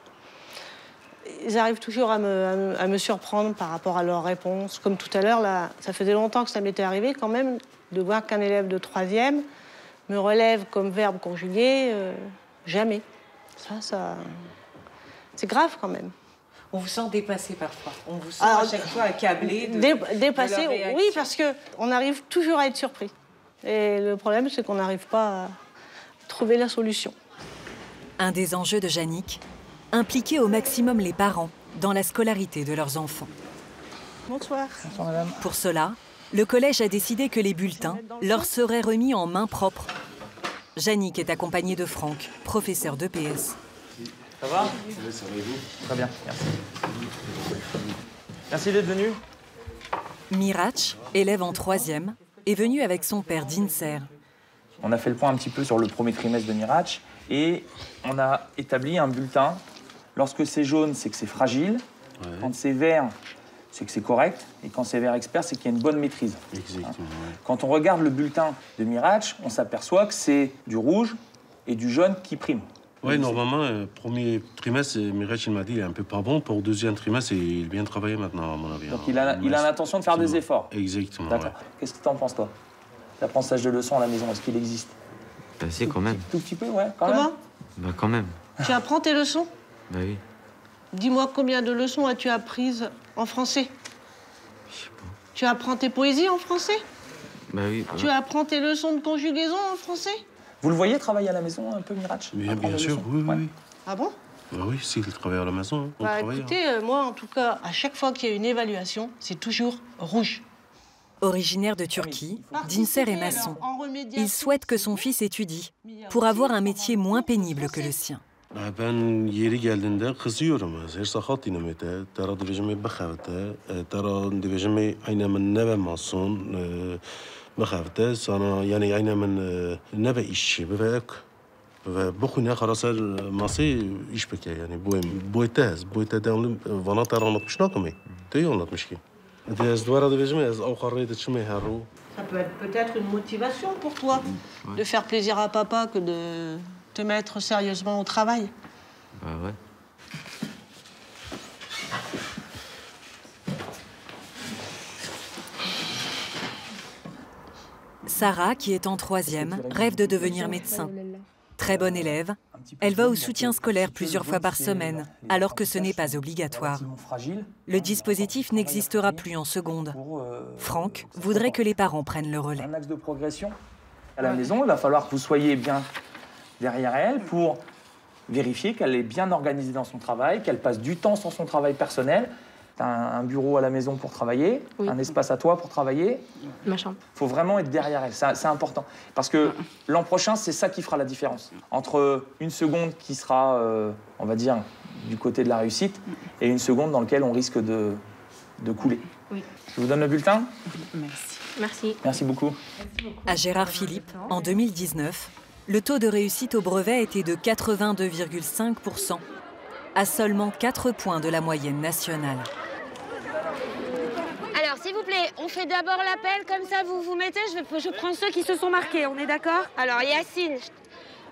Ils arrivent toujours à me surprendre par rapport à leurs réponses. Comme tout à l'heure, là, ça faisait longtemps que ça m'était arrivé quand même de voir qu'un élève de 3e me relève comme verbe conjugué, jamais. Ça, c'est grave quand même. On vous sent dépassé parfois. On vous sent à chaque fois accablé. Dépassé, oui, parce qu'on arrive toujours à être surpris. Et le problème, c'est qu'on n'arrive pas à trouver la solution. Un des enjeux de Yannick, impliquer au maximum les parents dans la scolarité de leurs enfants. Bonsoir. Bonsoir, madame. Pour cela, le collège a décidé que les bulletins leur seraient remis en main propre. Yannick est accompagné de Franck, professeur d'EPS. Ça va? Ça va et vous? Très bien, merci. Merci d'être venu. Miraç, élève en 3e, est venu avec son père Dinser. On a fait le point un petit peu sur le premier trimestre de Miraç et on a établi un bulletin. Lorsque c'est jaune, c'est que c'est fragile. Ouais. Quand c'est vert, c'est que c'est correct. Et quand c'est vert expert, c'est qu'il y a une bonne maîtrise. Exactement. Ouais. Quand on regarde le bulletin de Miraç, on s'aperçoit que c'est du rouge et du jaune qui priment. Oui, normalement, premier trimestre, Miraç, il m'a dit, il est un peu pas bon. Pour deuxième trimestre, il vient travailler maintenant, à mon avis. Donc il a l'intention de faire des efforts. Exactement. D'accord. Ouais. Qu'est-ce que tu en penses, toi? L'apprentissage de leçons à la maison, est-ce qu'il existe? Bah si, quand même. Tout petit peu, ouais, quand même. Comment? Bah quand même. Tu apprends tes leçons? Bah oui. Dis-moi combien de leçons as-tu apprises en français? Je sais pas. Tu apprends tes poésies en français? Bah oui. Tu apprends tes leçons de conjugaison en français? Vous le voyez travailler à la maison un peu, Miraç? Bien sûr, oui, oui. Ah bon? Bah oui, s'il travaille à la maison, on travaille. Écoutez, moi, en tout cas, à chaque fois qu'il y a une évaluation, c'est toujours rouge. Originaire de Turquie, Dinser est maçon. Il souhaite que son fils étudie pour avoir un métier moins pénible que le sien. Ben yeri geldiğinde kızıyorum. Her saat dinamete, tara devejme bakhavte, tara devejme aynı men neve mason. ما خافتش انا يعني انا من نبا ايش بفاك بخونا خلاص ماسي ايش بك يعني بويتاز داون فولونتير انا مش ناكمي تيونات مشكي داز دوار هذا بيجمع او خريت تشمي هارو. Ça peut être peut-être une motivation pour toi de faire plaisir à papa que de te mettre sérieusement au travail. Bah ouais. Sarah, qui est en 3e, rêve de devenir médecin. Très bonne élève, elle va au soutien scolaire plusieurs fois par semaine, alors que ce n'est pas obligatoire. Le dispositif n'existera plus en seconde. Franck voudrait que les parents prennent le relais. Un axe de progression à la maison, il va falloir que vous soyez bien derrière elle pour vérifier qu'elle est bien organisée dans son travail, qu'elle passe du temps sur son travail personnel. Un bureau à la maison pour travailler, oui. Un espace à toi pour travailler. Ma chambre. Il faut vraiment être derrière elle, c'est important. Parce que l'an prochain, c'est ça qui fera la différence. Entre une seconde qui sera, on va dire, du côté de la réussite, et une seconde dans laquelle on risque de couler. Oui. Je vous donne le bulletin. Merci. Merci. Merci beaucoup. À Gérard Philippe, en 2019, le taux de réussite au brevet était de 82,5%, à seulement 4 points de la moyenne nationale. Alors, s'il vous plaît, on fait d'abord l'appel, comme ça vous vous mettez, je prends ceux qui se sont marqués, on est d'accord? Alors, Yacine,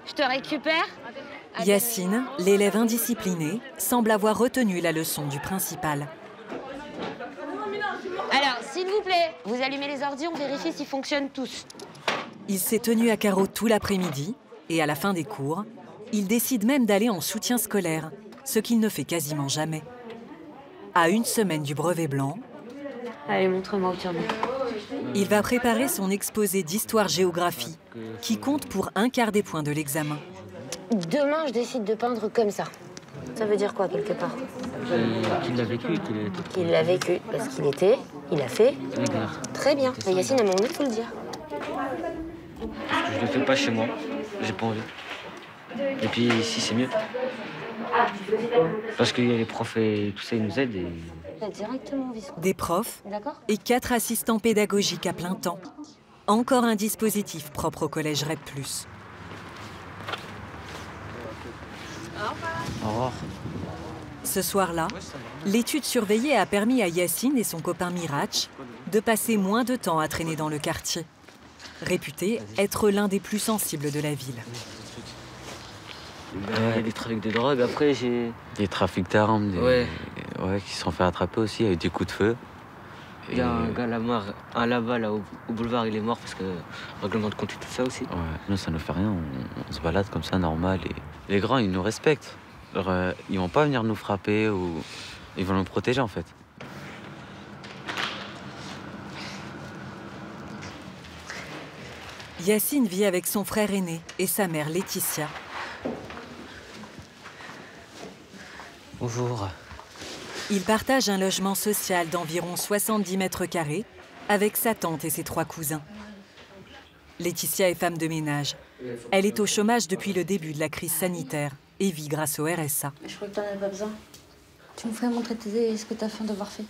je te récupère. Yacine, l'élève indiscipliné, semble avoir retenu la leçon du principal. Alors, s'il vous plaît, vous allumez les ordi, on vérifie s'ils fonctionnent tous. Il s'est tenu à carreau tout l'après-midi, et à la fin des cours, il décide même d'aller en soutien scolaire, ce qu'il ne fait quasiment jamais. À une semaine du brevet blanc, allez, montre-moi où tu en es. Il va préparer son exposé d'histoire-géographie, qui compte pour un quart des points de l'examen. Demain, je décide de peindre comme ça. Ça veut dire quoi, quelque part? Qu'il l'a vécu. Qu'il l'a vécu, parce qu'il était, il a fait. Très bien. Mais Yacine, à un moment donné, il faut le dire. Je le fais pas chez moi, j'ai pas envie. Et puis ici, c'est mieux. Parce qu'il y a les profs et tout ça, ils nous aident. Et... Des profs et 4 assistants pédagogiques à plein temps. Encore un dispositif propre au collège REP+. Au revoir. Ce soir-là, l'étude surveillée a permis à Yacine et son copain Mirach de passer moins de temps à traîner dans le quartier, réputé être l'un des plus sensibles de la ville. Les trafics de drogue, après j'ai... Des trafics d'armes, qui se sont fait attraper aussi avec des coups de feu. Il y a un gars là-bas, là, au boulevard, il est mort parce que règlement de compte et tout ça aussi. Ouais, nous ça ne fait rien, on se balade comme ça, normal. Et les grands, ils nous respectent. Alors, ils vont pas venir nous frapper ou ils vont nous protéger en fait. Yacine vit avec son frère aîné et sa mère Laetitia. Bonjour. Il partage un logement social d'environ 70 mètres carrés avec sa tante et ses 3 cousins. Laetitia est femme de ménage. Elle est au chômage depuis le début de la crise sanitaire et vit grâce au RSA. Je crois que t'en as pas besoin. Tu me ferais montrer ce que t'as fait en devoir fait.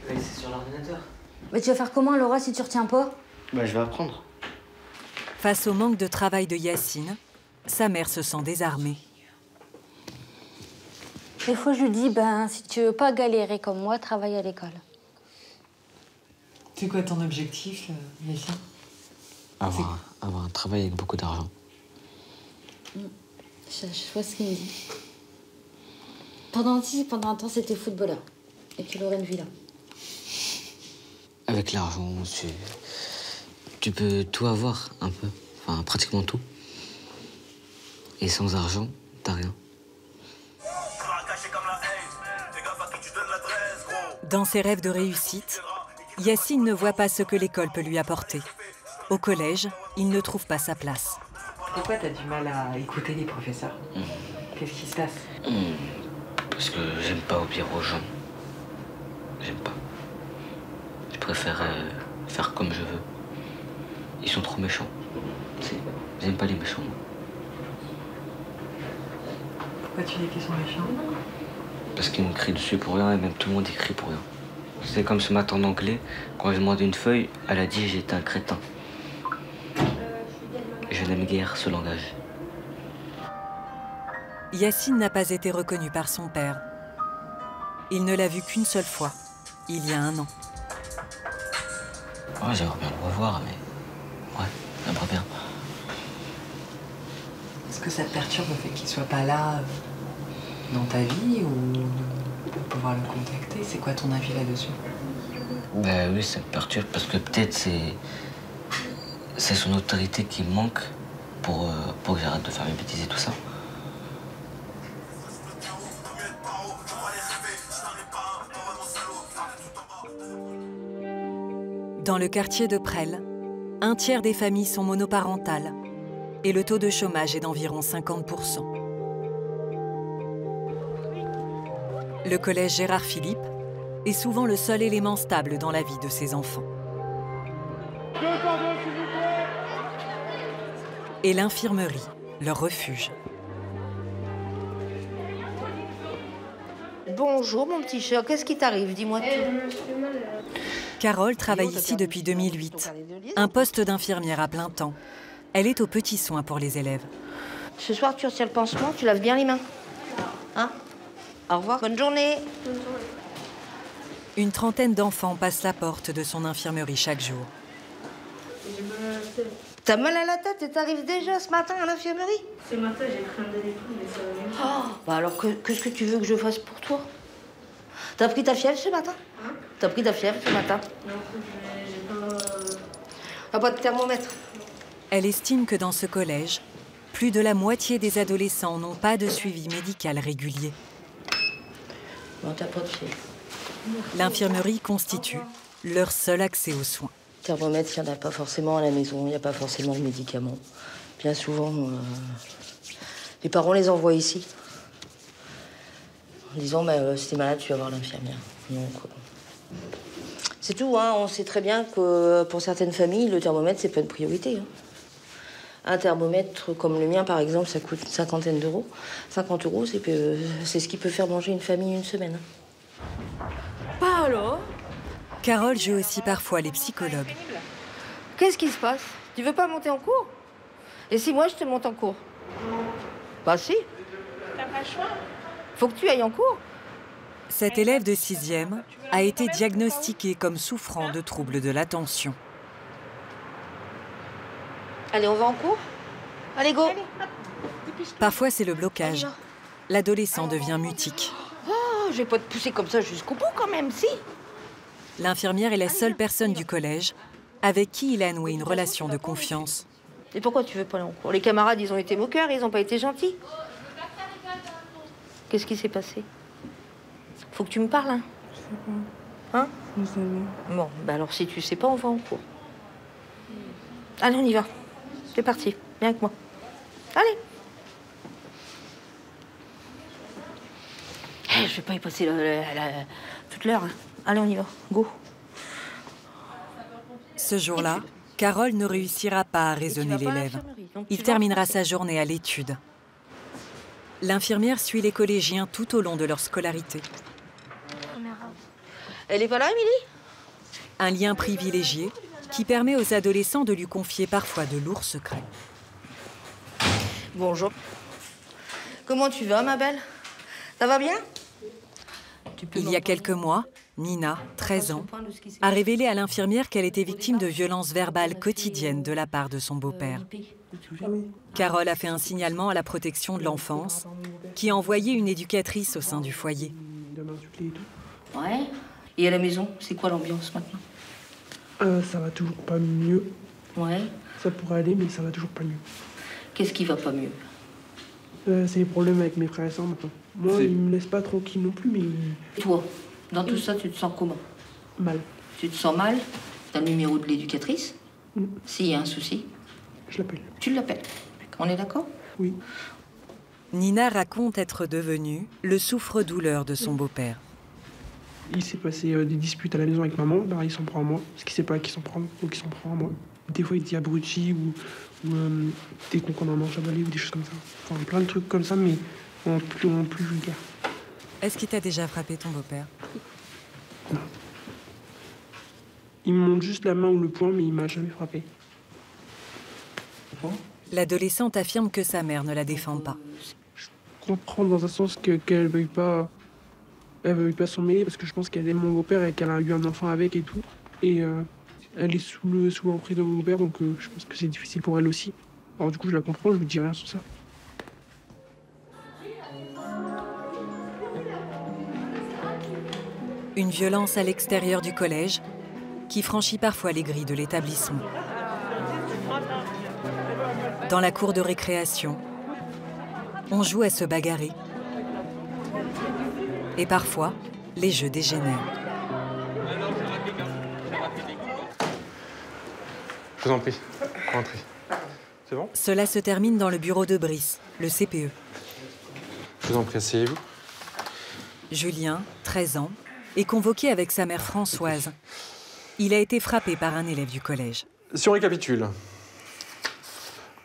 C'est sur l'ordinateur. Mais tu vas faire comment, Laura, si tu retiens pas? Je vais apprendre. Face au manque de travail de Yacine, sa mère se sent désarmée. Des fois, je lui dis, si tu veux pas galérer comme moi, travaille à l'école. C'est quoi ton objectif, Yacine? Avoir un travail avec beaucoup d'argent. Je vois ce qu'il me dit. Pendant un temps, c'était footballeur. Et tu aurais une villa. Avec l'argent, tu peux tout avoir, un peu. Enfin, pratiquement tout. Et sans argent, t'as rien. Dans ses rêves de réussite, Yacine ne voit pas ce que l'école peut lui apporter. Au collège, il ne trouve pas sa place. Pourquoi t'as du mal à écouter les professeurs? Qu'est-ce qui se passe? Parce que j'aime pas obéir aux gens. J'aime pas. Je préfère faire comme je veux. Ils sont trop méchants. J'aime pas les méchants, moi. Pourquoi tu dis qu'ils sont méchants? Parce qu'ils me crient dessus pour rien et même tout le monde y crie pour rien. C'est comme ce matin en anglais, quand j'ai demandé une feuille, elle a dit j'étais un crétin. Je n'aime guère ce langage. Yacine n'a pas été reconnu par son père. Il ne l'a vu qu'une seule fois, il y a 1 an. Ouais, j'aimerais bien le revoir, mais... Ouais, j'aimerais bien. Est-ce que ça te perturbe le fait qu'il soit pas là dans ta vie ou de pouvoir le contacter? C'est quoi ton avis là-dessus? Ben oui, ça me perturbe parce que peut-être c'est son autorité qui me manque pour que j'arrête de faire mes bêtises et tout ça. Dans le quartier de Presles, 1/3 des familles sont monoparentales et le taux de chômage est d'environ 50%. Le collège Gérard Philippe est souvent le seul élément stable dans la vie de ses enfants. Et l'infirmerie, leur refuge. Bonjour mon petit chat, qu'est-ce qui t'arrive? Dis-moi tout. Carole travaille ici depuis 2008. Un poste d'infirmière à plein temps. Elle est aux petits soins pour les élèves. Ce soir, tu retires le pansement, tu laves bien les mains. Hein? Au revoir. Bonne journée. Une trentaine d'enfants passent la porte de son infirmerie chaque jour. T'as mal à la tête et t'arrives déjà ce matin à l'infirmerie? Ce matin, j'ai pris un demi-prix, mais ça va mieux. Oh, bah alors, qu'est-ce que tu veux que je fasse pour toi? T'as pris ta fièvre ce matin? Hein? T'as pris ta fièvre ce matin? Non, j'ai pas... Ah, pas de thermomètre. Elle estime que dans ce collège, plus de la moitié des adolescents n'ont pas de suivi médical régulier. Bon, t'as pas de fièvre. L'infirmerie constitue leur seul accès aux soins. Thermomètre, il n'y en a pas forcément à la maison, il n'y a pas forcément de médicaments. Bien souvent, les parents les envoient ici. En disant, si t'es malade, tu vas voir l'infirmière. Donc, c'est tout, hein. On sait très bien que pour certaines familles, le thermomètre, c'est pas une priorité. Hein. Un thermomètre comme le mien, par exemple, ça coûte une cinquantaine d'euros. 50 euros, c'est ce qui peut faire manger une famille une semaine. Pas alors? Carole joue aussi parfois les psychologues. Qu'est-ce qui se passe? Tu veux pas monter en cours? Et si moi, je te monte en cours? Bah si. T'as pas le choix. Faut que tu ailles en cours. Cet élève de 6e a été diagnostiqué comme souffrant de troubles de l'attention. Allez, on va en cours? Allez, go. Parfois, c'est le blocage. L'adolescent devient mutique. Oh, je vais pas te pousser comme ça jusqu'au bout quand même, si. L'infirmière est la seule personne du collège avec qui il a noué une relation de confiance. Et pourquoi tu veux pas aller en cours? Les camarades, ils ont été moqueurs, ils ont pas été gentils. Qu'est-ce qui s'est passé? Faut que tu me parles, hein? Je sais pas. Hein? Je sais pas. Bon, bah alors si tu sais pas, on va en cours. Allez, on y va. C'est parti. Viens avec moi. Allez. Je vais pas y passer toute l'heure. Hein. Allez, on y va. Go. Ce jour-là, Carole ne réussira pas à raisonner l'élève. Il terminera sa journée à l'étude. L'infirmière suit les collégiens tout au long de leur scolarité. Elle est pas là, Émilie? Un lien privilégié qui permet aux adolescents de lui confier parfois de lourds secrets. Bonjour. Comment tu vas, ma belle? Ça va bien? Il y a quelques mois, Nina, 13 ans, a révélé à l'infirmière qu'elle était victime de violences verbales quotidiennes de la part de son beau-père. Carole a fait un signalement à la protection de l'enfance, qui a envoyé une éducatrice au sein du foyer. Ouais. Et à la maison, c'est quoi l'ambiance maintenant? Ça va toujours pas mieux. Ouais. Ça pourrait aller, mais ça va toujours pas mieux. Qu'est-ce qui va pas mieux? C'est les problèmes avec mes frères et sœurs maintenant. Moi, ils me laissent pas tranquille non plus, mais... Toi, dans tout ça, tu te sens comment? Mal. Tu te sens mal? T'as le numéro de l'éducatrice? S'il y a un souci? Je l'appelle. Tu l'appelles? On est d'accord? Oui. Nina raconte être devenue le souffre-douleur de son beau-père. Il s'est passé des disputes à la maison avec maman, bah, il s'en prend à moi. Parce qu'il sait pas à qui s'en prend, donc il s'en prend à moi. Des fois, il dit abruti ou t'es con qu'on en mange à balai ou des choses comme ça. Enfin, plein de trucs comme ça, mais en plus vulgaire. Est-ce qu'il t'a déjà frappé ton beau-père? Non. Il me montre juste la main ou le poing, mais il m'a jamais frappé. L'adolescente affirme que sa mère ne la défend pas. Je comprends dans un sens qu'elle veuille pas... Elle veuille pas s'en mêler parce que je pense qu'elle aime mon beau-père et qu'elle a eu un enfant avec et tout. Et elle est sous l'emprise de mon beau-père, donc je pense que c'est difficile pour elle aussi. Alors du coup, je la comprends, je lui dis rien sur ça. Une violence à l'extérieur du collège qui franchit parfois les grilles de l'établissement. Dans la cour de récréation, on joue à se bagarrer. Et parfois, les jeux dégénèrent. Je vous en prie, rentrez. C'est bon? Cela se termine dans le bureau de Brice, le CPE. Je vous en prie, asseyez-vous. Julien, 13 ans, est convoqué avec sa mère Françoise. Il a été frappé par un élève du collège. Si on récapitule,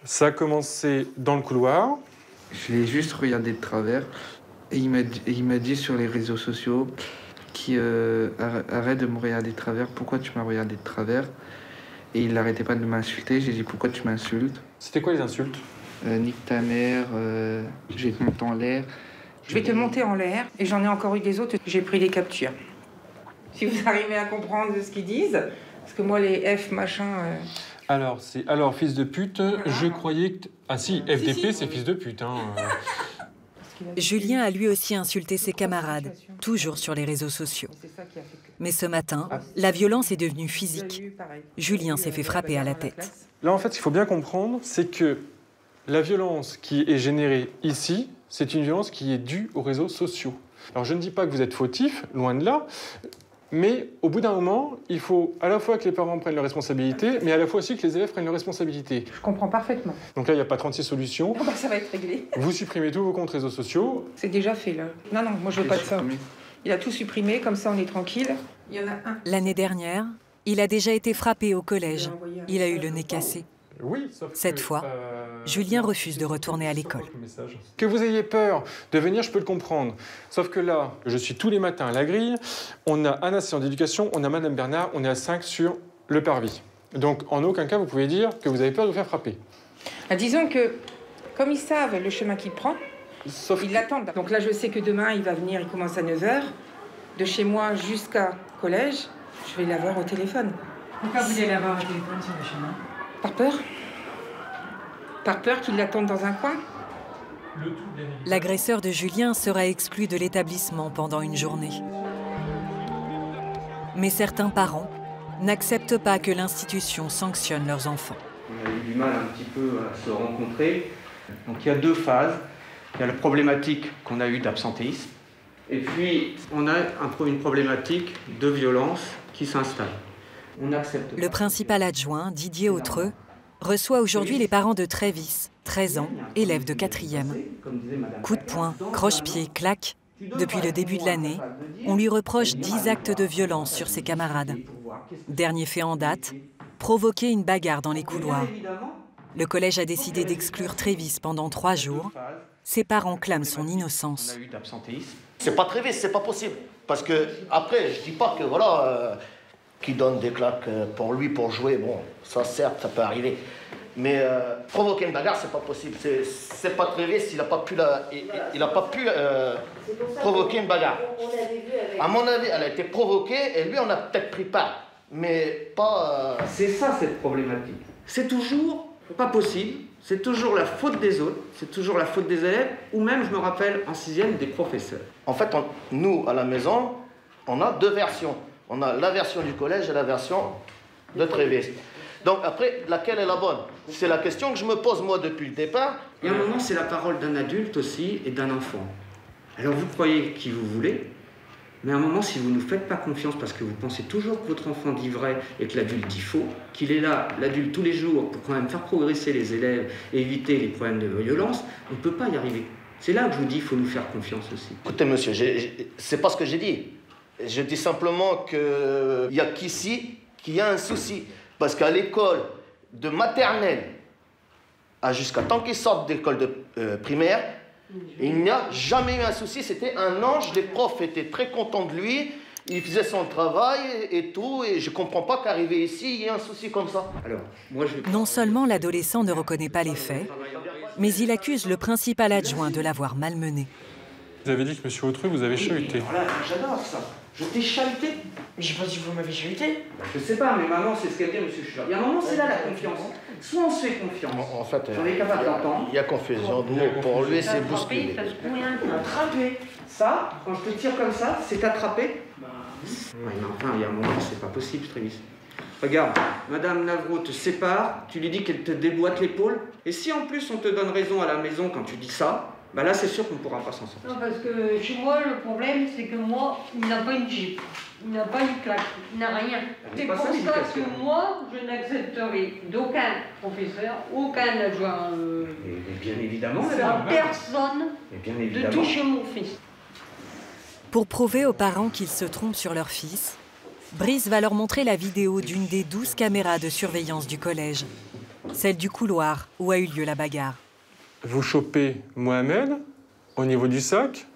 ça a commencé dans le couloir. Je l'ai juste regardé de travers et il m'a dit sur les réseaux sociaux arrête de me regarder de travers, pourquoi tu m'as regardé de travers? Et il n'arrêtait pas de m'insulter, j'ai dit pourquoi tu m'insultes? C'était quoi les insultes? Nique ta mère, je vais te monter en l'air. Je vais te monter en l'air et j'en ai encore eu des autres, j'ai pris les captures. Si vous arrivez à comprendre ce qu'ils disent, parce que moi les F machin... Alors, fils de pute, je croyais que... Ah si, FDP, c'est fils de pute. Hein. Julien a lui aussi insulté ses camarades, toujours sur les réseaux sociaux. Mais ce matin, la violence est devenue physique. Julien s'est fait frapper à la tête. Là, en fait, ce qu'il faut bien comprendre, c'est que la violence qui est générée ici, c'est une violence qui est due aux réseaux sociaux. Alors, je ne dis pas que vous êtes fautif, loin de là, mais au bout d'un moment, il faut à la fois que les parents prennent leurs responsabilités, mais à la fois aussi que les élèves prennent leurs responsabilités. Je comprends parfaitement. Donc là, il n'y a pas 36 solutions. Oh bah, ça va être réglé. Vous supprimez tous vos comptes réseaux sociaux. C'est déjà fait, là. Non, moi, je veux pas de ça. Il a tout supprimé, comme ça, on est tranquille. Il y en a un. L'année dernière, il a déjà été frappé au collège. Il a eu le nez cassé. Oui, sauf Cette fois, Julien refuse de retourner à l'école. Que vous ayez peur de venir, je peux le comprendre. Sauf que là, je suis tous les matins à la grille, on a un assistant d'éducation, on a Madame Bernard, on est à 5 sur le parvis. Donc, en aucun cas, vous pouvez dire que vous avez peur de vous faire frapper. Disons que, comme ils savent le chemin qu'il prend, ils l'attendent. Donc là, je sais que demain, il va venir, il commence à 9h. De chez moi jusqu'à collège, je vais l'avoir au téléphone. Pourquoi vous allez l'avoir au téléphone sur le chemin? Par peur. Par peur qu'il l'attende dans un coin. L'agresseur de Julien sera exclu de l'établissement pendant une journée. Mais certains parents n'acceptent pas que l'institution sanctionne leurs enfants. On a eu du mal un petit peu à se rencontrer. Donc il y a deux phases. Il y a la problématique qu'on a eue d'absentéisme. Et puis on a une problématique de violence qui s'installe. On accepte. Le principal adjoint, Didier Autreux, reçoit aujourd'hui les parents de Trévis, 13 ans, élève de 4e. Coup de poing, croche-pied, claque. Depuis le début de l'année, on lui reproche 10 actes de violence sur ses camarades. Dernier fait en date, provoquer une bagarre dans les couloirs. Le collège a décidé d'exclure Trévis pendant 3 jours. Ses parents clament son innocence. C'est pas Trévis, c'est pas possible. Parce que, après, je dis pas que voilà... qui donne des claques pour lui, pour jouer, bon, ça certes, ça peut arriver. Mais provoquer une bagarre, c'est pas possible. C'est pas Trévis, il a pas pu, provoquer une bagarre. À mon avis, elle a été provoquée et lui, on a peut-être pris part. Mais pas... C'est ça, cette problématique. C'est toujours pas possible, c'est toujours la faute des autres, c'est toujours la faute des élèves, ou même, je me rappelle, en 6e, des professeurs. En fait, nous, à la maison, on a deux versions. On a la version du collège et la version de Trévis. Donc après, laquelle est la bonne? C'est la question que je me pose moi depuis le départ. Et à un moment, c'est la parole d'un adulte aussi et d'un enfant. Alors vous croyez qui vous voulez, mais à un moment, si vous ne nous faites pas confiance parce que vous pensez toujours que votre enfant dit vrai et que l'adulte dit faux, qu'il est là, l'adulte, tous les jours pour quand même faire progresser les élèves et éviter les problèmes de violence, on ne peut pas y arriver. C'est là que je vous dis qu'il faut nous faire confiance aussi. Écoutez monsieur, c'est pas ce que j'ai dit. Je dis simplement qu'il y a qu'ici qu'il y a un souci. Parce qu'à l'école de maternelle, jusqu'à temps qu'ils sortent d'école de primaire, il n'y a jamais eu un souci. C'était un ange, les profs étaient très contents de lui. Il faisait son travail et tout, et je comprends pas qu'arriver ici, il y ait un souci comme ça. Alors, moi, Non seulement l'adolescent ne reconnaît pas les faits, mais il accuse le principal adjoint de l'avoir malmené. Vous avez dit que M. Autruy vous avez chahuté. Voilà, j'adore ça. Je t'ai chahuté. Mais je sais pas si vous m'avez chahuté. Je sais pas, mais maman, c'est ce qu'elle dit, monsieur Schiller. Il y a un moment, c'est là la confiance. Soit on se fait confiance. En fait, j'en ai capable d'entendre. Il y a confusion de mots. Pour lui, c'est bousculé. Attrapé. Ça, quand je te tire comme ça, c'est attrapé. Ouais, mais enfin, il y a un moment, c'est pas possible, Trévis. Regarde, Madame Navraud te sépare, tu lui dis qu'elle te déboîte l'épaule, et si en plus on te donne raison à la maison quand tu dis ça, bah là c'est sûr qu'on ne pourra pas s'en sortir. Non, parce que chez moi, le problème, c'est que moi, il n'a pas une Jeep, il n'a pas une claque, il n'a rien. C'est pour ça que moi, je n'accepterai d'aucun professeur, aucun adjoint, bien évidemment, personne de toucher mon fils. Pour prouver aux parents qu'ils se trompent sur leur fils, Brice va leur montrer la vidéo d'une des 12 caméras de surveillance du collège, celle du couloir où a eu lieu la bagarre. Vous chopez Mohamed au niveau du sac.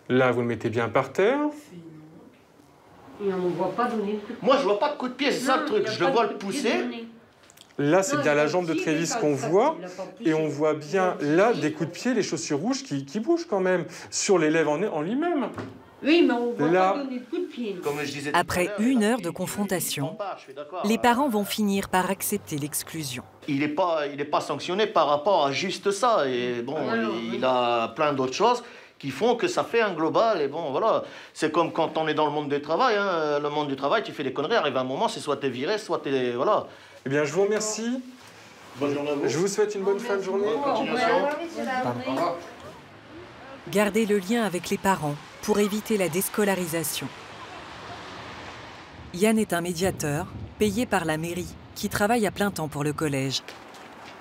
Là, vous le mettez bien par terre. Et on ne voit pas donner de coup de pied. Moi, je vois pas de coup de pied, c'est ça le truc. Je le vois le pousser. Là, c'est bien la jambe de Trévis qu'on voit. Et on voit bien, là, des coups de pied, les chaussures rouges qui bougent quand même, sur l'élève en lui-même. Oui, mais on ne voit pas donner de coup de pied. Après 1 heure de confrontation, les parents vont finir par accepter l'exclusion. Il n'est pas sanctionné par rapport à juste ça. Et bon, il a plein d'autres choses qui font que ça fait un global. Et bon, voilà. C'est comme quand on est dans le monde du travail. Hein. Le monde du travail, tu fais des conneries. Arrive un moment, c'est soit t'es viré, soit t'es... Voilà. Eh bien, je vous remercie. Bonne journée à vous. Je vous souhaite une bonne fin de journée. Bonne continuation. Au revoir. Garder le lien avec les parents pour éviter la déscolarisation. Yann est un médiateur payé par la mairie qui travaille à plein temps pour le collège.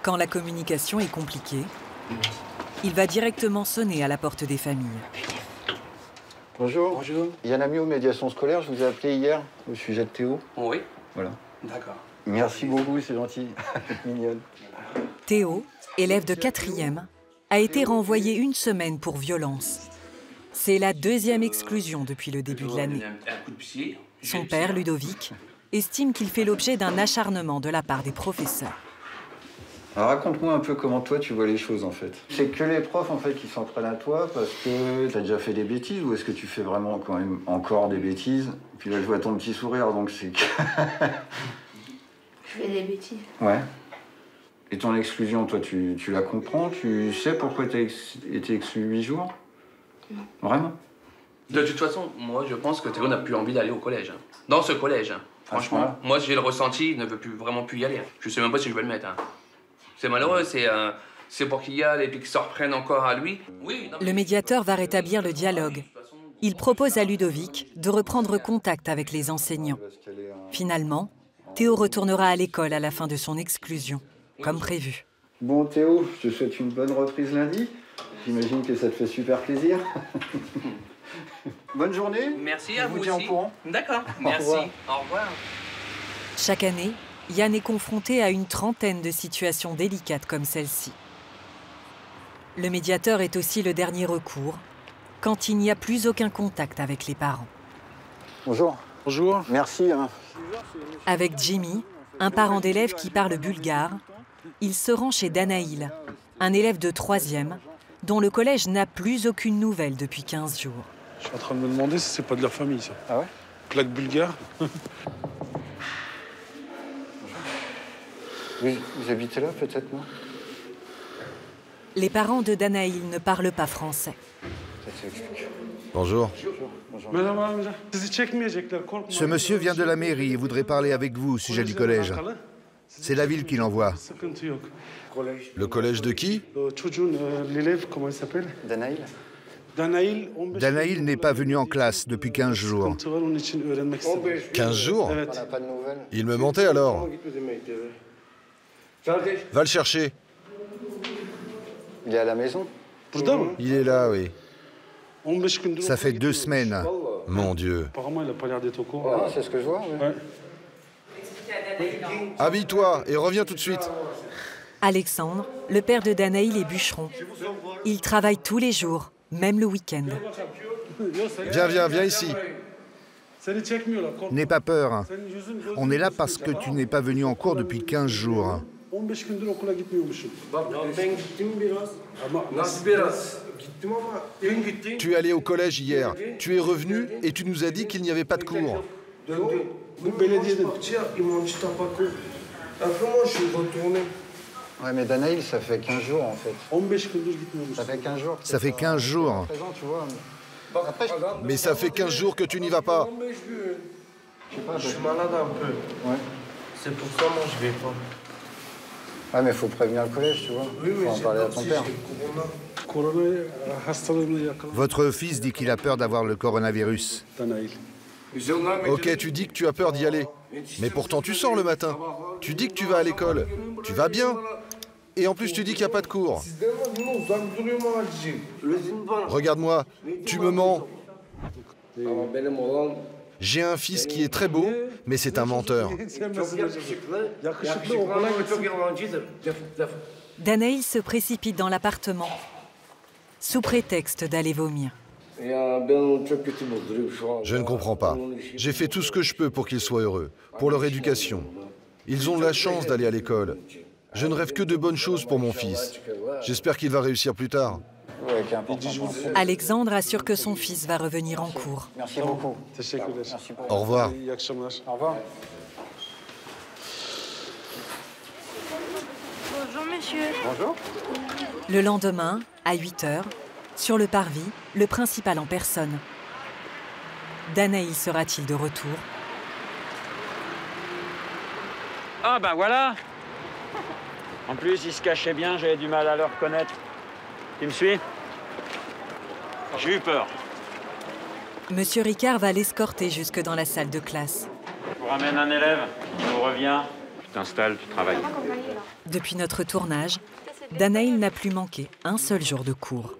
Quand la communication est compliquée, il va directement sonner à la porte des familles. Bonjour. Bonjour. Yann Amiot, médiation scolaire. Je vous ai appelé hier au sujet de Théo. Oui. Voilà. D'accord. Merci beaucoup, c'est gentil. Mignonne. Théo, élève de 4e, a été renvoyé 1 semaine pour violence. C'est la 2e exclusion depuis le début de l'année. Son père, Ludovic, estime qu'il fait l'objet d'un acharnement de la part des professeurs. Alors raconte-moi un peu comment toi tu vois les choses en fait. C'est que les profs en fait qui s'en prennent à toi parce que tu as déjà fait des bêtises ou est-ce que tu fais vraiment quand même encore des bêtises? Puis là je vois ton petit sourire donc c'est que... Je fais des bêtises. Ouais. Et ton exclusion, toi tu la comprends? Tu sais pourquoi tu as été exclu 8 jours? Non. Vraiment? De toute façon, moi je pense que Théo n'a plus envie d'aller au collège. Dans ce collège, franchement, moi j'ai le ressenti, il ne veut vraiment plus y aller. Je sais même pas si je vais le mettre. C'est malheureux, c'est pour qu'il y aille et puis qu'il se reprenne encore à lui. Oui, non, le médiateur va rétablir le dialogue. Il propose à Ludovic de reprendre contact avec les enseignants. Finalement, Théo retournera à l'école à la fin de son exclusion, comme prévu. Bon Théo, je te souhaite une bonne reprise lundi. J'imagine que ça te fait super plaisir. Bonne journée. Merci à vous aussi. Je vous tiens au courant. D'accord, merci. Au revoir. Chaque année, Yann est confronté à une trentaine de situations délicates comme celle-ci. Le médiateur est aussi le dernier recours, quand il n'y a plus aucun contact avec les parents. Bonjour. Bonjour. Merci. Avec Jimmy, un parent d'élève qui parle bulgare, il se rend chez Danaïl, un élève de 3e, dont le collège n'a plus aucune nouvelle depuis 15 jours. Je suis en train de me demander si c'est pas de leur famille, ça. Ah ouais? Plaque bulgare. Vous habitez là, peut-être, non? Les parents de Danaïl ne parlent pas français. Bonjour. Bonjour. Ce monsieur vient de la mairie et voudrait parler avec vous au sujet du collège. C'est la ville qui l'envoie. Le collège de qui? L'élève, comment il s'appelle? Danaïl. Danaïl n'est pas venu en classe depuis 15 jours. 15 jours? Il me mentait alors. Va le chercher. Il est à la maison? Il est là, oui. Ça fait 2 semaines. Mon Dieu. Apparemment, il n'a pas l'air d'être au courant. Ah, c'est ce que je vois, ouais. Habille-toi et reviens tout de suite. Alexandre, le père de Danaïl, est bûcheron. Il travaille tous les jours, même le week-end. Viens ici. N'aie pas peur. On est là parce que tu n'es pas venu en cours depuis 15 jours. Tu es allé au collège hier. Tu es revenu et tu nous as dit qu'il n'y avait pas de cours. Ouais, mais Danaïl, ça fait 15 jours en fait. Ça fait 15 jours. Ça fait 15 jours. Présent, tu vois. Après, Mais ça fait 15 jours que tu n'y vas pas. Je suis malade un peu. Ouais. C'est pour ça moi je vais pas. Ouais, mais faut prévenir le collège, tu vois. Faut en parler à ton père. Votre fils dit qu'il a peur d'avoir le coronavirus. Ok, tu dis que tu as peur d'y aller. Mais pourtant tu sors le matin. Tu dis que tu vas à l'école. Tu vas bien. Et en plus tu dis qu'il n'y a pas de cours. Regarde-moi, tu me mens. J'ai un fils qui est très beau, mais c'est un menteur. Danaïl se précipite dans l'appartement, sous prétexte d'aller vomir. Je ne comprends pas. J'ai fait tout ce que je peux pour qu'ils soient heureux, pour leur éducation. Ils ont la chance d'aller à l'école. Je ne rêve que de bonnes choses pour mon fils. J'espère qu'il va réussir plus tard. Alexandre assure que son fils va revenir en cours. Merci beaucoup. Au revoir. Au revoir. Bonjour monsieur. Bonjour. Le lendemain, à 8 h, sur le parvis, le principal en personne. Danaïl sera-t-il de retour? Ah ben voilà. En plus, il se cachait bien, j'avais du mal à le reconnaître. Tu me suis? J'ai eu peur. Monsieur Ricard va l'escorter jusque dans la salle de classe. Je vous ramène un élève, il nous revient. Tu t'installes, tu travailles. Depuis notre tournage, Danaïl n'a plus manqué un seul jour de cours.